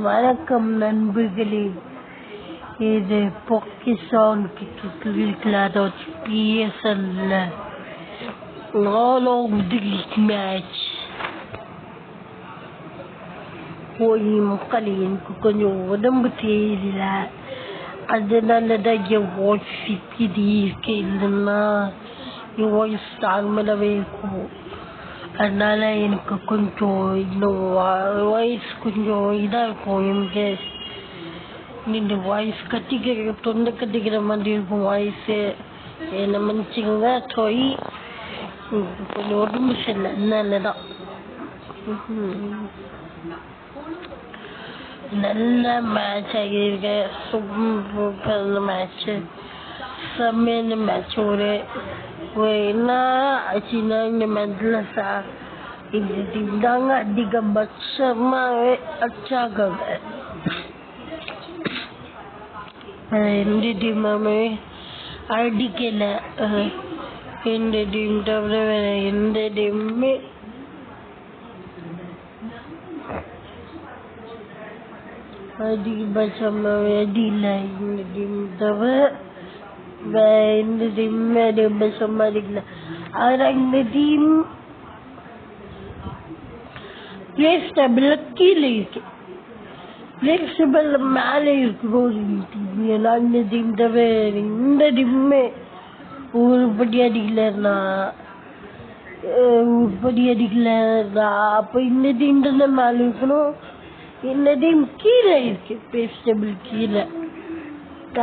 வணக்கம் நண்பர்களே, இது பொக்கிஷான் PSL all of this match. போய் மக்களே, எனக்கு கொஞ்சம் உடம்பு தெரியல, அதனால தான் என் வாய்ஸ் இப்படி இருக்கு. இல்லைன்னா என் வாய்ஸ் நார்மலாகவே இருக்கும். அதனால எனக்கு கொஞ்சம் இன்னும் வாய்ஸ் கொஞ்சம் இதாக இருக்கும். எனக்கு இந்த வாய்ஸ் கட்டிக்கிற தொண்டை கட்டிக்கிற மாதிரி இருக்கும் வாய்ஸு. என்ன மன்னிச்சுங்க. சொய் கொஞ்சம் உடம்பு சரியில்லை, அதனால தான். நல்ல மேட்ச் ஆகியிருக்கு. சூப்பரான மேட்ச்சு, செம்மையான மேட்ச். என்ன ஆச்சுன்னா, இந்த மேட்ச்சில் இந்த டீம் தாங்க அதிகபட்சமாகவே அச்சாங்க. எந்த டீமுமே அடிக்கலை. எந்த டீம் தவிர வேற எந்த டீமுமே அதிகபட்சமாகவே அடிக்கலை. இந்த டீம் தவிர வேற எந்த டீமுமே அதிகபட்சமாக அடிக்கலை. ஆனால் இந்த டீம் பிளேஸ் டேபிள்ல கீழே இருக்கு, பிளேஸ் டேபிள்ல மேலே இருக்கணும் டீம். ஏன்னா இந்த டீம் தவிர இந்த டீமுமே உருப்படி அடிக்கலன்னா அப்போ இந்த டீம் தானே மேலே இருக்கணும். இந்த டீம் கீழே இருக்கு, பிளேஸ் டேபிள் கீழே.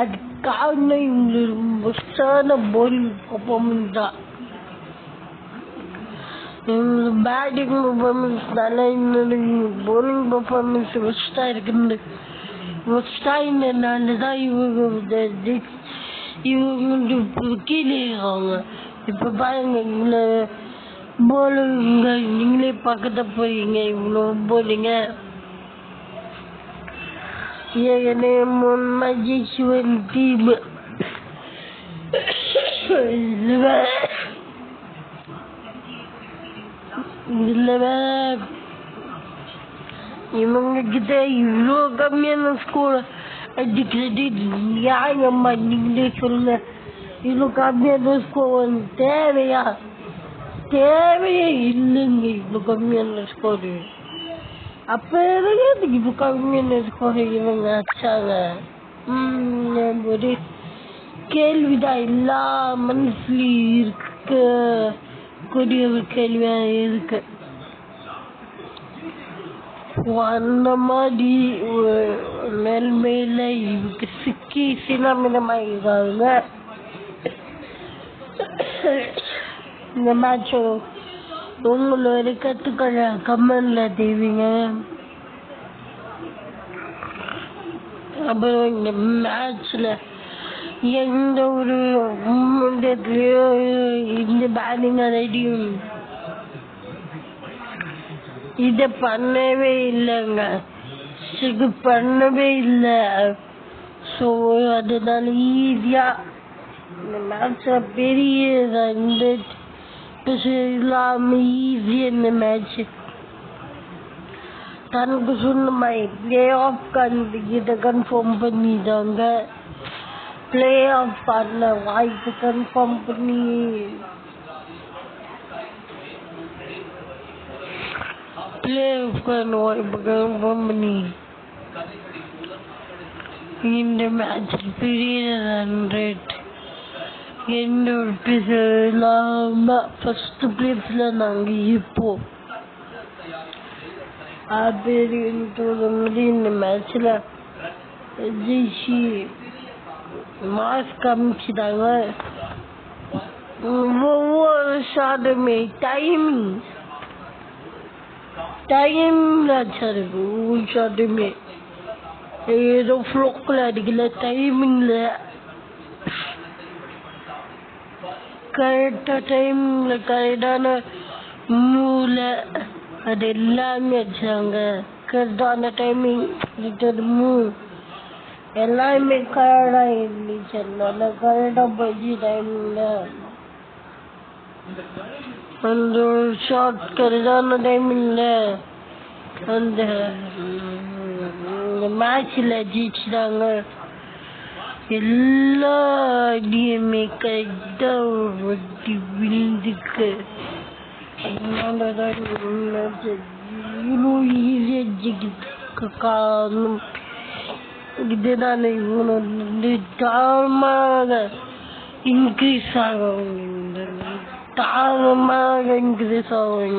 அது காரணம் இவங்களுக்கு மோஸ்டான பவுலிங் பர்ஃபார்மன்ஸ் தான். பேட்டிங் பர்ஃபார்மன்ஸ்னால இன்னொரு பவுலிங் பர்ஃபார்மன்ஸ் ஒஸ்டாக இருக்குன்னு ஒஸ்டாயினால தான் இவங்க கீழே இருக்காங்க. இப்போ பாருங்க, இவ்வளோ போலிங்க நீங்களே பக்கத்தை போறீங்க. இவ்வளோ போலிங்க ஏற்கனவே 3 மேட்ச் ஜெயிச்சு டீம். இதுல வேற இவங்க கிட்ட இவ்வளோ கம்மியான ஸ்கோர் அடிக்கிறது நியாயமா? நீங்களே சொல்லுங்க. இவ்வளோ கம்மியான ஸ்கோர் தேவையா? தேவையே இல்லைங்க இவ்வளோ கம்மியான ஸ்கோரு. அப்போ இவ்வளோ கம்மியான ஸ்கோர் இவங்க அச்சாங்க. ஒரு கேள்விதான் எல்லா மனசுலையும் இருக்க கூடிய ஒரு கேள்வியாக இருக்கு. அந்த மாதிரி ஒரு நிலைமையில இவங்க சிக்கி சின்னமினமாயிருக்காங்க. இந்த மேட்ச் உங்களோட கருத்துக்களை கமெண்ட்ல தெரிவிங்க. அப்புறம் இந்த மேட்ச்ல எந்த ஒரு மூமெண்ட்லயோ இந்த பேட்டிங் ரெடியும் இதை பண்ணவே இல்லைங்க, பண்ணவே இல்லை. ஸோ அதனால ஈஸியா இந்த மேட்ச பெரிய இந்த இல்லாம ஈஸியா இந்த மேட்ச் தனக்கு சொன்ன மாதிரி பிளே ஆஃப் இதை கன்ஃபார்ம் பண்ணிட்டாங்க. பிளே ஆஃப் பண்ண வாய்ப்பு கன்ஃபார்ம் பண்ணி பிளே ஆஃப் வாய்ப்பு கன்ஃபார்ம் பண்ணி இந்த மேட்ச் பெரிய ரன் ரேட் எந்த ஒரு பிளேஸ் இல்லாம ஃபர்ஸ்ட் பிளேஸ்ல நாங்க இப்போ இந்த மேட்ச்ல ஜெயிச்சு மாஸ் காமிச்சிட்டாங்க. ஒவ்வொரு ஷாட்டுமே டைம்ல அடிச்சாரு. ஒவ்வொரு ஷாட்டுமே ஏதோ ஃப்ளோக்கில் அடிக்கல, டைமிங்ல கரெக்டாக டைமிங்ல கரெக்டான மூல அது எல்லாமே அடிச்சாங்க. கரெக்டான டைமிங் மூவ் எல்லாமே கரெக்டாக இருந்துச்சு. அதனால கரெக்டாக போயிடுச்சு டைமிங்ல. அந்த ஒரு ஷார்ட் கரெக்டான டைமிங்ல அந்த மேட்ச்ல ஜெயிச்சிட்டாங்க. எல்லா அடியுமே கரெக்டா விழுந்துக்கு. அதனாலதான் இவ்வளோ ஈஸியா ஜெயிக்கிறதுக்கு காரணம் இதுதான். இவனு வந்து தாழ்மாக இன்க்ரீஸ் ஆகும், தாழ்மாக இன்க்ரீஸ் ஆகும்.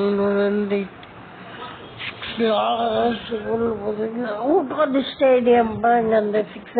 அவுட் ஆஃப் தி ஸ்டேடியம் பாருங்க அந்த சிக்ஸ்